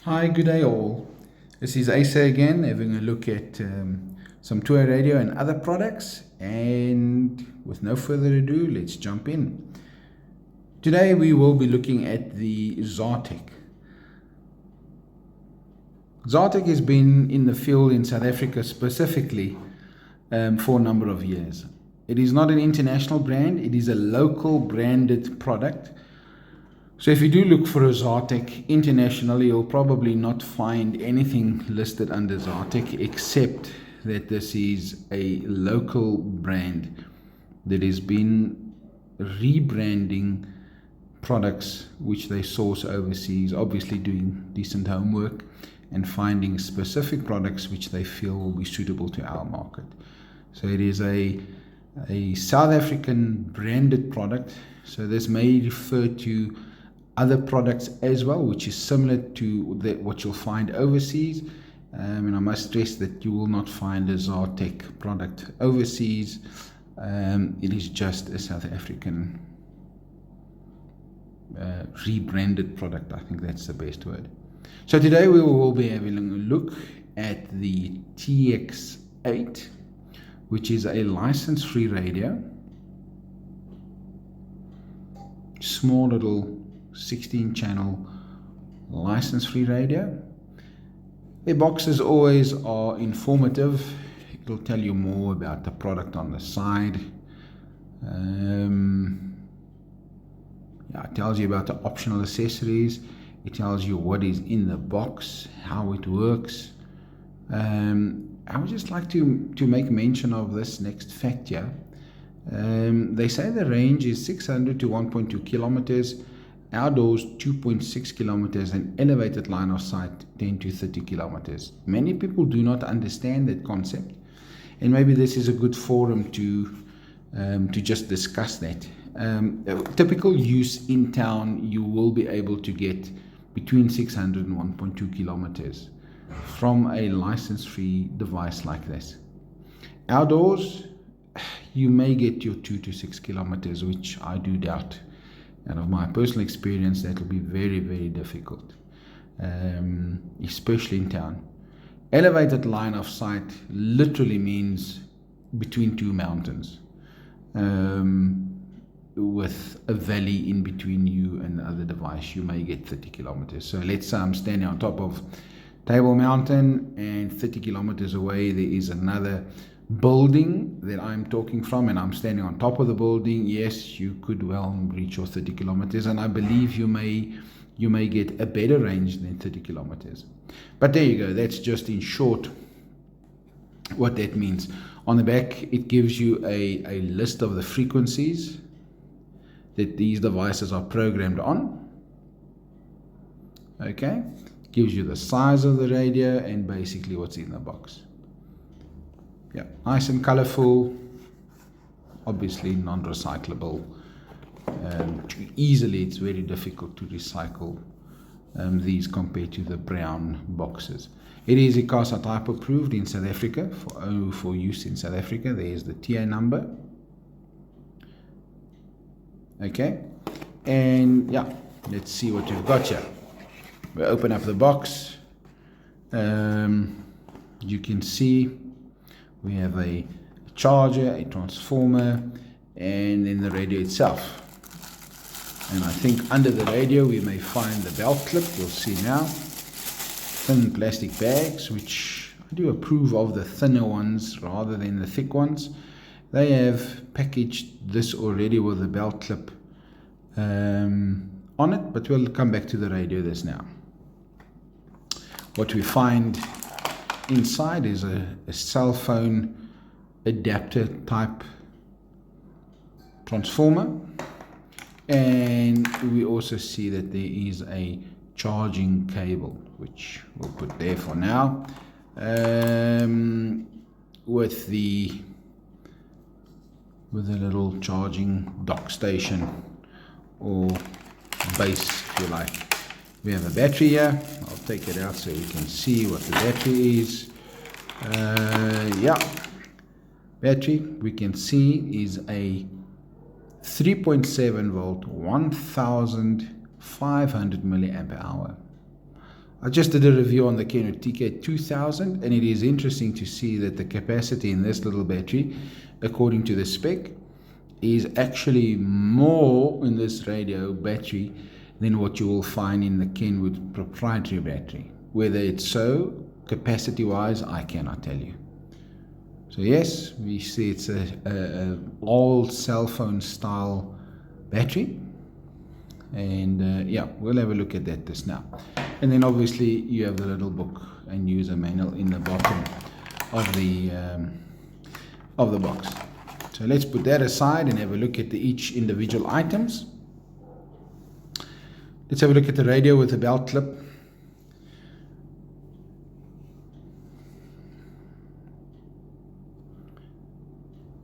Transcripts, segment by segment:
Hi, good day all. This is Asa again, having a look at some tour radio and other products. And with no further ado, let's jump in. Today we will be looking at the Zartek. Zartek has been in the field in South Africa specifically for a number of years. It is not an international brand, it is a local branded product. So if you do look for a Zartek internationally, you'll probably not find anything listed under Zartek except that this is a local brand that has been rebranding products which they source overseas, obviously doing decent homework and finding specific products which they feel will be suitable to our market. So it is a South African branded product. So this may refer to other products as well, which is similar to what you'll find overseas. And I must stress that you will not find a Zartek product overseas. It is just a South African rebranded product. I think that's the best word. So today we will be having a look at the TX8, which is a license-free radio. Small little 16-channel license-free radio. The boxes always are informative. It'll tell you more about the product on the side. It tells you about the optional accessories. It tells you what is in the box, how it works. I would just like to make mention of this next fact here. They say the range is 600 to 1.2 kilometers. Outdoors 2.6 kilometers, and elevated line of sight 10 to 30 kilometers. Many people do not understand that concept, and maybe this is a good forum to just discuss that. Typical use in town, you will be able to get between 600 and 1.2 kilometers from a license-free device like this. Outdoors, you may get your 2 to 6 kilometers, which I do doubt. And of my personal experience, that will be very, very difficult, especially in town. Elevated line of sight literally means between two mountains, with a valley in between you and the other device. You may get 30 kilometers. So let's say I'm standing on top of Table Mountain, and 30 kilometers away there is another building that I'm talking from, and I'm standing on top of the building. Yes, you could well reach your 30 kilometers, and I believe you may get a better range than 30 kilometers. But there you go. That's just in short what that means. On the back, it gives you a list of the frequencies that these devices are programmed on. Okay, gives you the size of the radio and basically what's in the box. Yeah, nice and colorful, obviously non-recyclable. Easily, it's very difficult to recycle these compared to the brown boxes. It is ICASA type approved in South Africa for use in South Africa. There's the TA number. Okay, and yeah, let's see what we've got here. We open up the box. You can see we have a charger, a transformer, and then the radio itself. And I think under the radio we may find the belt clip. You'll see now. Thin plastic bags, which I do approve of the thinner ones rather than the thick ones. They have packaged this already with a belt clip on it, but we'll come back to the radio this now. What we find inside is a cell phone adapter type transformer, and we also see that there is a charging cable, which we'll put there for now, with the little charging dock station or base, if you like. We have a battery here. I'll take it out so you can see what the battery is. Battery, we can see, is a 3.7 volt 1500 milliamp hour. I just did a review on the Kenwood TK2000, and it is interesting to see that the capacity in this little battery, according to the spec, is actually more in this radio battery than what you will find in the Kenwood proprietary battery. Whether it's so, capacity-wise, I cannot tell you. So yes, we see it's a old cell phone style battery, and yeah, we'll have a look at that just now. And then obviously you have the little book and user manual in the bottom of the box. So let's put that aside and have a look at each individual items. Let's have a look at the radio with the belt clip.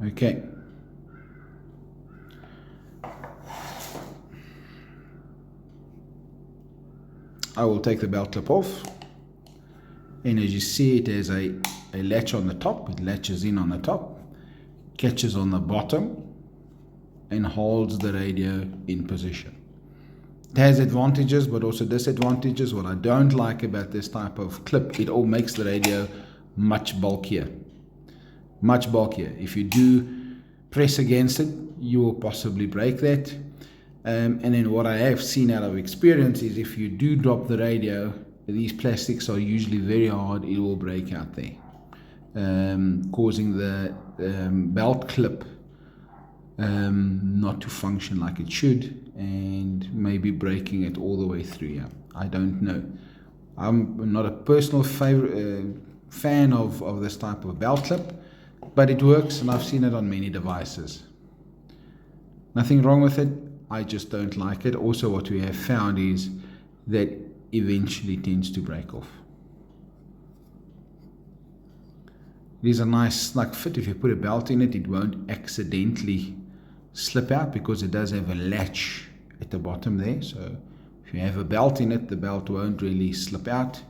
Okay. I will take the belt clip off, and as you see, it has a latch on the top. It latches in on the top, catches on the bottom, and holds the radio in position. It has advantages but also disadvantages. What I don't like about this type of clip, it all makes the radio much bulkier. Much bulkier. If you do press against it, you will possibly break that. And then what I have seen out of experience is if you do drop the radio, these plastics are usually very hard, it will break out there, causing the belt clip not to function like it should, and maybe breaking it all the way through. Yeah, I don't know. I'm not a personal fan of this type of belt clip, but it works, and I've seen it on many devices. Nothing wrong with it, I just don't like it. Also, what we have found is that eventually tends to break off. It is a nice snug fit. If you put a belt in it, it won't accidentally slip out because it does have a latch at the bottom there. So if you have a belt in it, the belt won't really slip out.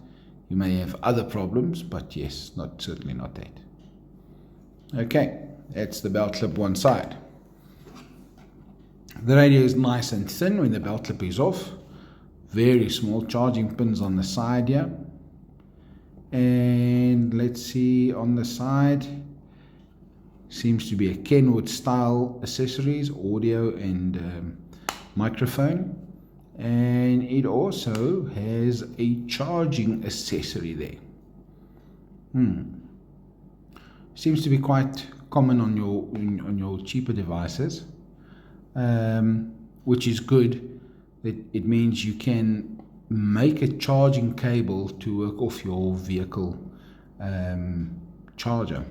You may have other problems, but yes, certainly not that. Okay, that's the belt clip one side. The radio is nice and thin when the belt clip is off. Very small charging pins on the side here. And let's see on the side, seems to be a Kenwood style accessories, audio and microphone. And it also has a charging accessory there. Seems to be quite common on your cheaper devices. Which is good. It means you can make a charging cable to work off your vehicle charger.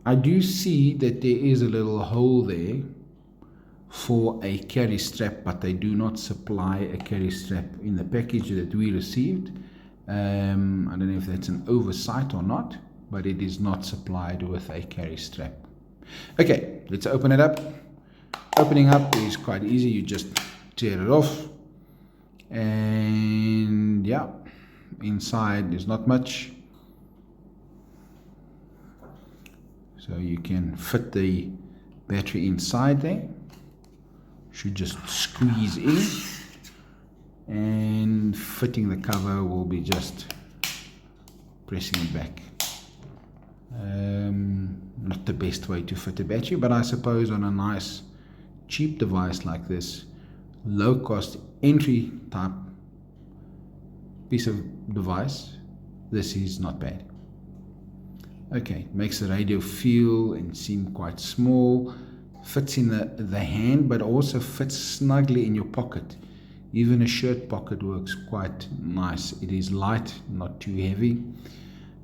I do see that there is a little hole there for a carry strap, but they do not supply a carry strap in the package that we received. I don't know if that's an oversight or not, but it is not supplied with a carry strap. Okay, let's open it up. Opening up is quite easy. You just tear it off, and yeah, inside there's not much, so you can fit the battery inside there. Should just squeeze in, and fitting the cover will be just pressing it back. Not the best way to fit a battery, but I suppose on a nice cheap device like this, low cost entry type piece of device, this is not bad. Okay, makes the radio feel and seem quite small, fits in the hand, but also fits snugly in your pocket. Even a shirt pocket works quite nice. It is light, not too heavy.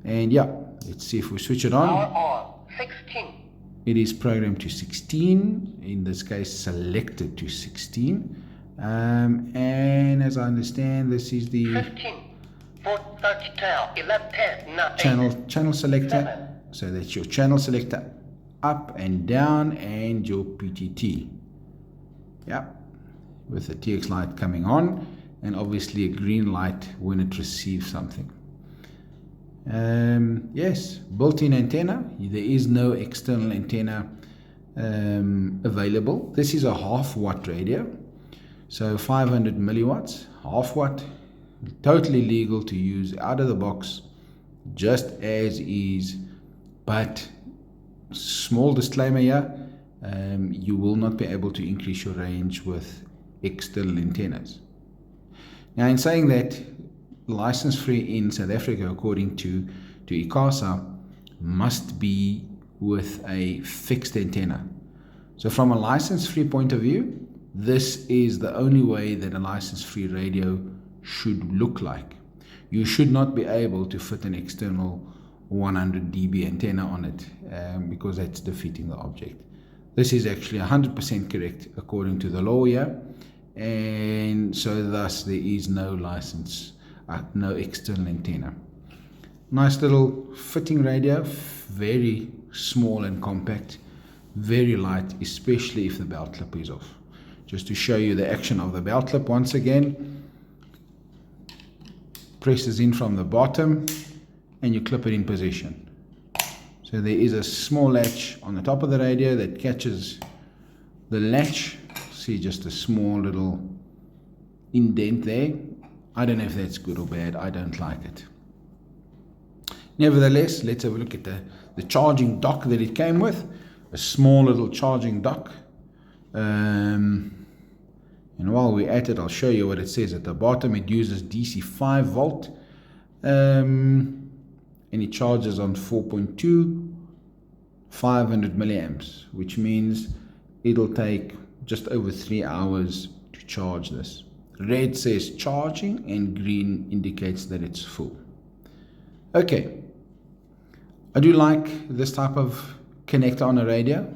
And yeah, let's see if we switch it on. Power on, 16. It is programmed to 16, in this case selected to 16, and as I understand, this is the 15, 4, 30, 12, 11, 10, 9, channel selector. 7. So that's your channel selector, up and down, and your PTT. Yeah, with the TX light coming on, and obviously a green light when it receives something. Yes, built-in antenna. There is no external antenna available. This is a half watt radio, so 500 milliwatts, half watt, totally legal to use out of the box, just as is. But small disclaimer here, you will not be able to increase your range with external antennas. Now, in saying that, license-free in South Africa, according to ICASA, must be with a fixed antenna. So from a license-free point of view, this is the only way that a license-free radio should look like. You should not be able to fit an external 100 dB antenna on it, because that's defeating the object. This is actually 100% correct according to the law here, and so thus there is no license, no external antenna. Nice little fitting radio, very small and compact, very light, especially if the belt clip is off. Just to show you the action of the belt clip once again, presses in from the bottom and you clip it in position. So there is a small latch on the top of the radio that catches the latch. See, just a small little indent there. I don't know if that's good or bad. I don't like it. Nevertheless, let's have a look at the charging dock that it came with. A small little charging dock. And while we're at it, I'll show you what it says at the bottom. It uses DC 5 volt. And it charges on 4.2, 500 milliamps, which means it'll take just over 3 hours to charge this. Red says charging and green indicates that it's full. Okay, I do like this type of connector on a radio,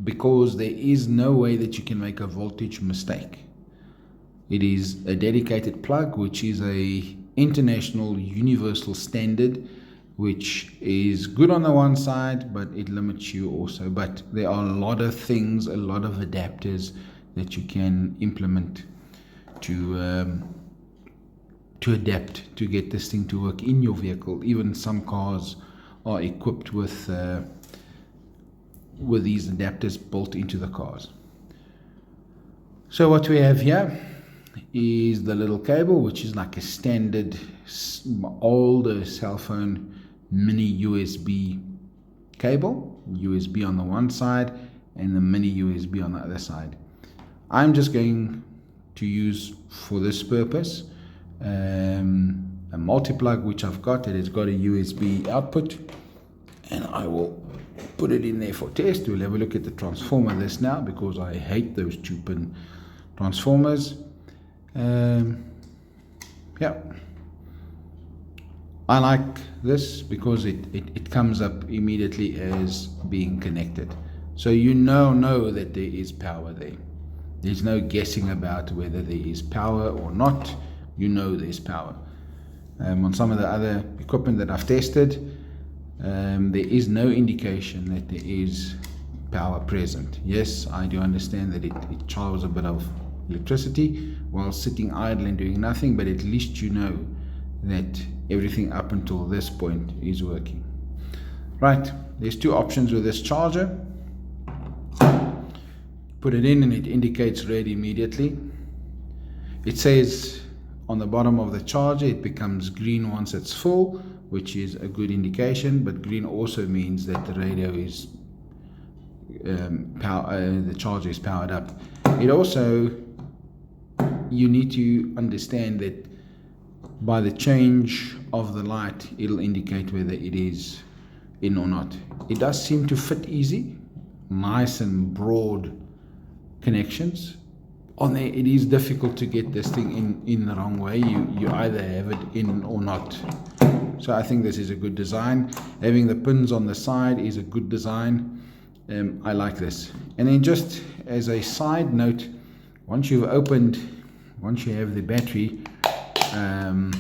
because there is no way that you can make a voltage mistake. It is a dedicated plug, which is a international universal standard, which is good on the one side, but it limits you also. But there are a lot of things, a lot of adapters that you can implement to adapt to get this thing to work in your vehicle. Even some cars are equipped with these adapters built into the cars. So what we have here is the little cable, which is like a standard older cell phone mini USB cable. USB on the one side and the mini USB on the other side. I'm just going to use for this purpose a multi-plug, which I've got. It has got a USB output, and I will put it in there for test. We'll have a look at the transformer this now, because I hate those 2-pin transformers. Yeah, I like this because it comes up immediately as being connected, so you know that there is power there. There's no guessing about whether there is power or not. You know there's power. On some of the other equipment that I've tested, there is no indication that there is power present. Yes, I do understand that it charges a bit of electricity while sitting idle and doing nothing, but at least you know that everything up until this point is working. Right, there's two options with this charger. Put it in and it indicates red immediately. It says on the bottom of the charger it becomes green once it's full, which is a good indication, but green also means that the radio is the charger is powered up. It also, you need to understand that by the change of the light, it'll indicate whether it is in or not. It does seem to fit easy, nice and broad connections. On there, it is difficult to get this thing in the wrong way. You either have it in or not. So I think this is a good design. Having the pins on the side is a good design. I like this. And then just as a side note, once you have the battery, I'm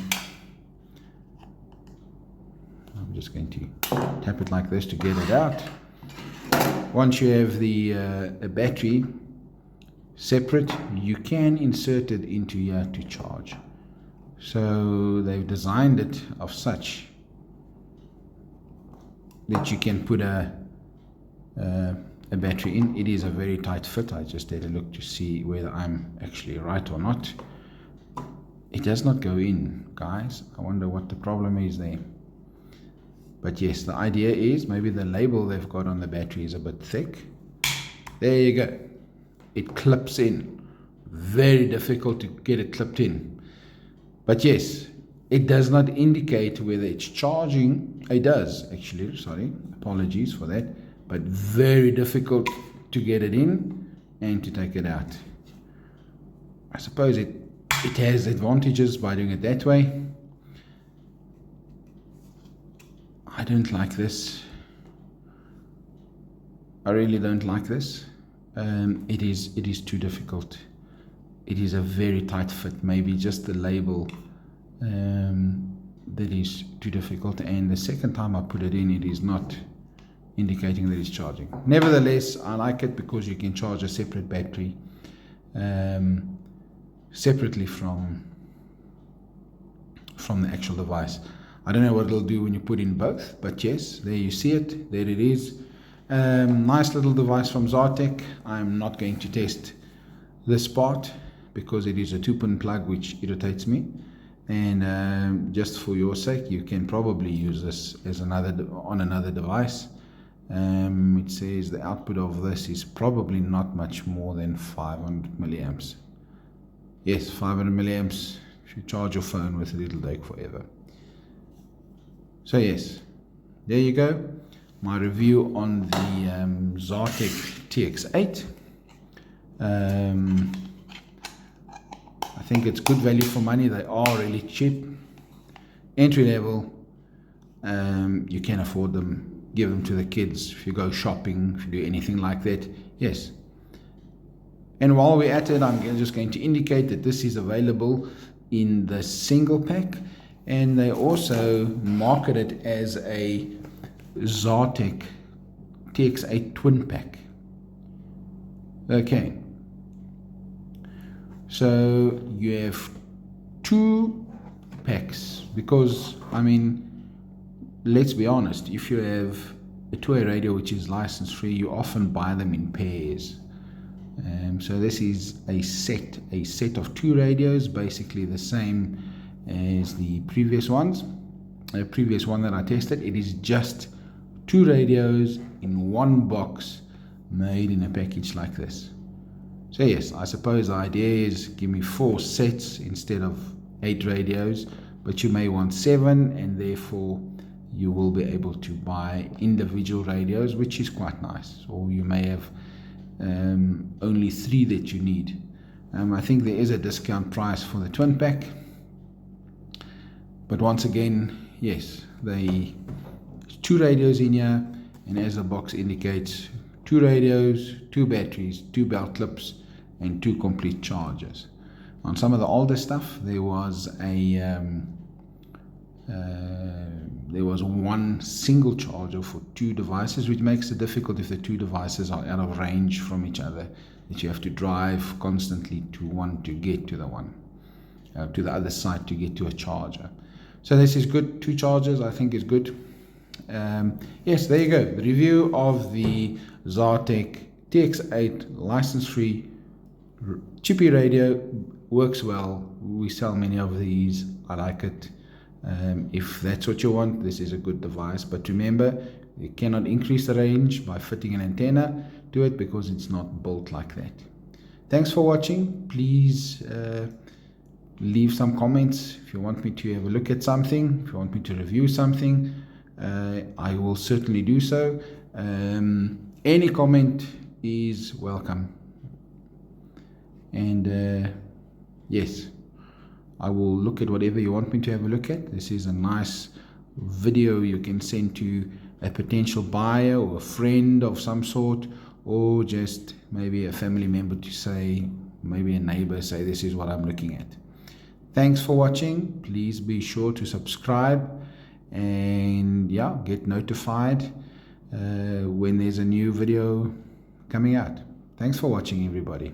just going to tap it like this to get it out. Once you have the battery separate, you can insert it into here to charge. So they've designed it of such that you can put a battery in. It is a very tight fit. I just had a look to see whether I'm actually right or not. it does not go in, guys. I wonder what the problem is there. But yes, the idea is maybe the label they've got on the battery is a bit thick. There you go. It clips in. Very difficult to get it clipped in. But yes, it does not indicate whether it's charging. It does, actually. Sorry. Apologies for that. But very difficult to get it in and to take it out. I suppose it has advantages by doing it that way. I don't like this. I really don't like this. It is too difficult. It is a very tight fit. Maybe just the label that is too difficult. And the second time I put it in, it is not indicating that it's charging. Nevertheless, I like it because you can charge a separate battery separately from the actual device. I don't know what it'll do when you put in both, but yes, there you see it. There it is. Nice little device from Zartek. I'm not going to test this part because it is a 2-pin plug, which irritates me. And just for your sake, you can probably use this as on another device. It says the output of this is probably not much more than 500 milliamps. Yes, 500 milliamps. If you charge your phone with it, it'll take forever. So yes, there you go. My review on the Zartek TX8. I think it's good value for money. They are really cheap, entry level. You can afford them. Give them to the kids if you go shopping, if you do anything like that. Yes. And while we're at it, I'm just going to indicate that this is available in the single pack, and they also market it as a Zartek TX8 twin pack. Okay, so you have 2 packs, because I mean, let's be honest, if you have a 2A radio which is license free, you often buy them in pairs. So this is a set of 2 radios, basically the same as the previous ones. The previous one that I tested, it is just 2 radios in one box, made in a package like this. So yes, I suppose the idea is give me 4 sets instead of 8 radios, but you may want 7, and therefore you will be able to buy individual radios, which is quite nice. Or you may have only 3 that you need. I think there is a discount price for the twin pack, but once again, yes, there's 2 radios in here, and as the box indicates, 2 radios, 2 batteries, 2 belt clips, and 2 complete chargers. On some of the older stuff, there was one single charger for 2 devices, which makes it difficult if the 2 devices are out of range from each other, that you have to drive constantly to one to get to the other side to get to a charger. So this is good. 2 chargers, I think, is good. Yes, there you go. The review of the Zartek TX8 license-free chippy radio. Works well. We sell many of these. I like it. If that's what you want, this is a good device. But remember, you cannot increase the range by fitting an antenna to it because it's not built like that. Thanks for watching. Please leave some comments if you want me to have a look at something, if you want me to review something. I will certainly do so. Any comment is welcome. And yes, I will look at whatever you want me to have a look at. This is a nice video you can send to a potential buyer or a friend of some sort, or just maybe a family member to say, maybe a neighbor, say this is what I'm looking at. Thanks for watching. Please be sure to subscribe and yeah, get notified when there's a new video coming out. Thanks for watching, everybody.